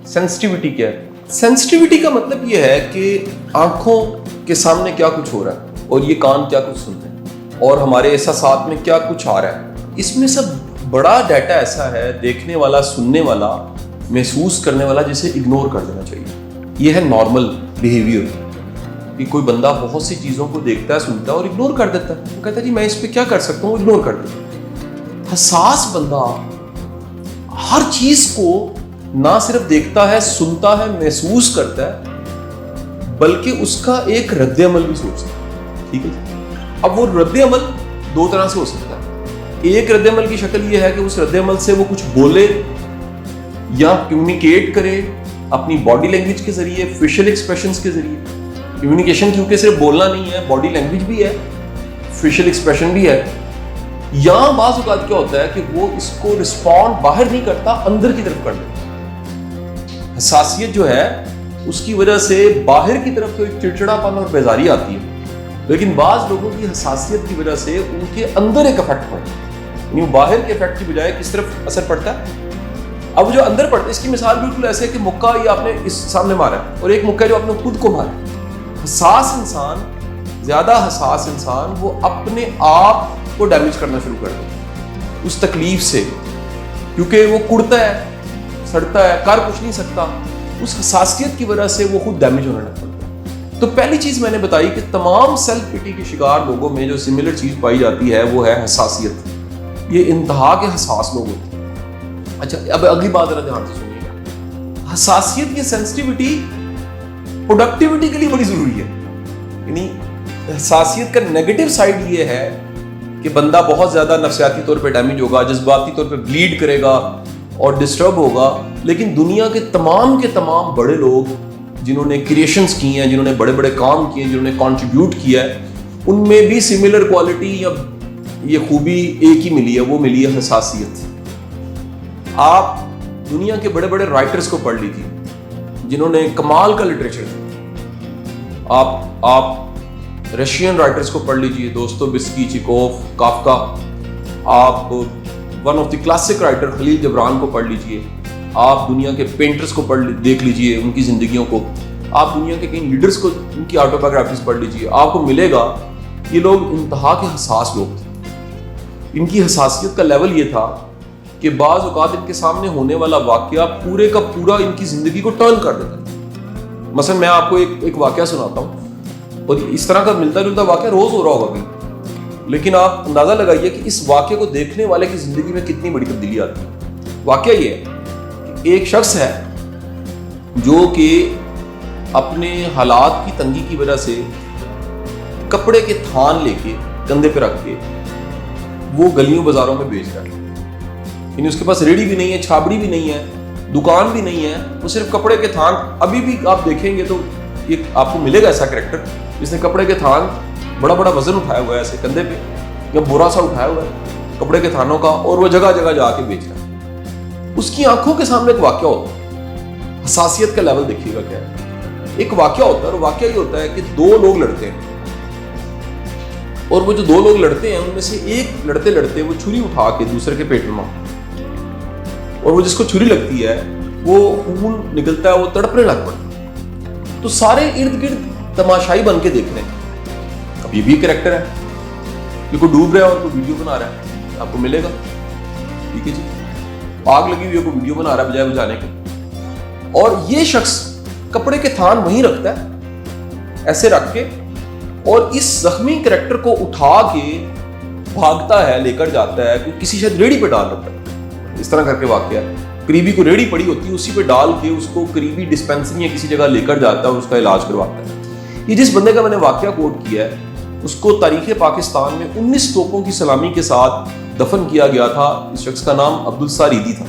Sensitivity کیا ہے؟ Sensitivity کا مطلب یہ ہے کہ آنکھوں کے سامنے کیا کچھ ہو رہا ہے اور یہ کان کیا کچھ سن رہے ہیں اور ہمارے احساسات میں کیا کچھ آ رہا ہے. اس میں سب بڑا ڈیٹا ایسا ہے دیکھنے والا، سننے والا، محسوس کرنے والا، جسے اگنور کر دینا چاہیے. یہ ہے نارمل بیہیویئر کہ کوئی بندہ بہت سی چیزوں کو دیکھتا ہے، سنتا ہے اور اگنور کر دیتا ہے. وہ کہتا ہے جی میں اس پہ کیا کر سکتا ہوں، اگنور کر دیتا ہے. حساس بندہ ہر چیز کو نہ صرف دیکھتا ہے، سنتا ہے، محسوس کرتا ہے، بلکہ اس کا ایک رد عمل بھی سوچتا ہے. ٹھیک ہے جی. اب وہ رد عمل دو طرح سے ہو سکتا ہے. ایک رد عمل کی شکل یہ ہے کہ اس رد عمل سے وہ کچھ بولے یا کمیونیکیٹ کرے اپنی باڈی لینگویج کے ذریعے، فیشل ایکسپریشنز کے ذریعے. کمیونیکیشن کیونکہ صرف بولنا نہیں ہے، باڈی لینگویج بھی ہے، فیشل ایکسپریشن بھی ہے. یا بعض اوقات کیا ہوتا ہے کہ وہ اس کو رسپونڈ باہر نہیں کرتا، اندر کی طرف کر دیتا. حساسیت جو ہے اس کی وجہ سے باہر کی طرف تو ایک چڑچڑا پن اور بیزاری آتی ہے، لیکن بعض لوگوں کی حساسیت کی وجہ سے ان کے اندر ایک افیکٹ پڑتا ہے. یعنی باہر کے افیکٹ کی بجائے کس طرف اثر پڑتا ہے؟ اب جو اندر پڑتا ہے اس کی مثال بالکل ایسے ہے کہ مکہ یہ آپ نے اس سامنے مارا ہے اور ایک مکہ جو آپ نے خود کو مارا ہے. حساس انسان، زیادہ حساس انسان، وہ اپنے آپ کو ڈیمیج کرنا شروع کر دیتا ہے اس تکلیف سے، کیونکہ وہ کڑتا ہے، سڑتا ہے، کر کچھ نہیں سکتا. اس حساسیت کی وجہ سے وہ خود ڈیمیج ہونے لگتا ہے. تو پہلی چیز میں نے بتائی کہ تمام سیلف پٹی کے شکار لوگوں میں جو سملر چیز پائی جاتی ہے وہ ہے حساسیت. یہ انتہا کے حساس لوگ ہوتے ہیں. اچھا اب اگلی بات ذرا دھیان سے سنیے گا. حساسیت کی سینسٹیوٹی پروڈکٹیوٹی کے لیے بڑی ضروری ہے. یعنی حساسیت کا نیگیٹو سائڈ یہ ہے کہ بندہ بہت زیادہ نفسیاتی طور پہ ڈیمیج ہوگا، جذباتی طور پہ بلیڈ کرے گا اور ڈسٹرب ہوگا. لیکن دنیا کے تمام بڑے لوگ جنہوں نے کریشنز کی ہیں، جنہوں نے بڑے بڑے کام کیے ہیں، جنہوں نے کنٹریبیوٹ کیا ہے، ان میں بھی سملر کوالٹی یا یہ خوبی ایک ہی ملی ہے، وہ ملی ہے حساسیت. آپ دنیا کے بڑے بڑے رائٹرز کو پڑھ لیجیے جنہوں نے کمال کا لٹریچر دیا. آپ رشین رائٹرز کو پڑھ لیجیے، دوستویفسکی، چیکوف، کافکا. آپ one of the classic writer Khalil Gibran کو پڑھ لیجیے. آپ دنیا کے پینٹرز کو دیکھ لیجیے، ان کی زندگیوں کو. آپ دنیا کے کئی لیڈرز کو، ان کی آٹوبایوگرافیز پڑھ لیجیے. آپ کو ملے گا یہ لوگ انتہا کے حساس لوگ تھے. ان کی حساسیت کا لیول یہ تھا کہ بعض اوقات ان کے سامنے ہونے والا واقعہ پورے کا پورا ان کی زندگی کو ٹرن کر دیتا ہے. مثلا میں آپ کو ایک واقعہ سناتا ہوں، اور اس طرح کا ملتا جلتا واقعہ روز ہو رہا ہوگا کہیں، لیکن آپ اندازہ لگائیے کہ اس واقعے کو دیکھنے والے کی زندگی میں کتنی بڑی تبدیلی آتی ہے. واقعہ یہ ہے کہ ایک شخص ہے جو کہ اپنے حالات کی تنگی کی وجہ سے کپڑے کے تھان لے کے کندھے پہ رکھ کے وہ گلیوں بازاروں میں بیچ رہا ہے. یعنی اس کے پاس ریڑھی بھی نہیں ہے، چھابڑی بھی نہیں ہے، دکان بھی نہیں ہے، وہ صرف کپڑے کے تھان. ابھی بھی آپ دیکھیں گے تو یہ آپ کو ملے گا ایسا کریکٹر جس نے کپڑے کے تھان، بڑا بڑا وزن اٹھایا ہوا ہے ایسے کندھے پہ یا بورا سا اٹھایا ہوا ہے کپڑے کے تھانوں کا، اور وہ جگہ جگہ جا کے بیچ رہا ہے. اس کی آنکھوں کے سامنے ایک واقعہ ہوتا ہے. حساسیت کا لیول دیکھیے گا کیا ہے. ایک واقعہ ہوتا ہے اور واقعہ یہ ہوتا ہے کہ دو لوگ لڑتے ہیں، اور وہ جو دو لوگ لڑتے ہیں ان میں سے ایک لڑتے لڑتے وہ چھری اٹھا کے دوسرے کے پیٹ میں مارتا ہے، اور وہ جس کو چھری لگتی ہے وہ خون نکلتا ہے، وہ تڑپنے لگ پڑتا ہے. تو سارے ارد گرد تماشائی بن کے دیکھ رہے ہیں. اب یہ بھی کریکٹر ہے، یہ کوئی ڈوب رہا ہے اور کوئی ویڈیو بنا رہا ہے، آپ کو ملے گا. ٹھیک ہے جی. آگ لگی ہوئی ہے، کوئی ویڈیو بنا رہا ہے بجائے بجانے کے. اور یہ شخص کپڑے کے تھان وہیں رکھتا ہے ایسے رکھ کے، اور اس زخمی کریکٹر کو اٹھا کے بھاگتا ہے، لے کر جاتا ہے، کسی شاید ریڑھی پہ ڈال رکھتا ہے. اس طرح کر کے واقعہ ہے. قریبی کو ریڑھی پڑی ہوتی ہے، اسی پہ ڈال کے اس کو قریبی ڈسپینسری یا کسی جگہ لے کر جاتا ہے اور اس کا علاج کرواتا ہے. یہ جس بندے کا میں نے واقعہ کوٹ کیا ہے اس کو تاریخ پاکستان میں 19 توپوں کی سلامی کے ساتھ دفن کیا گیا تھا. اس شخص کا نام عبدالساریدی تھا.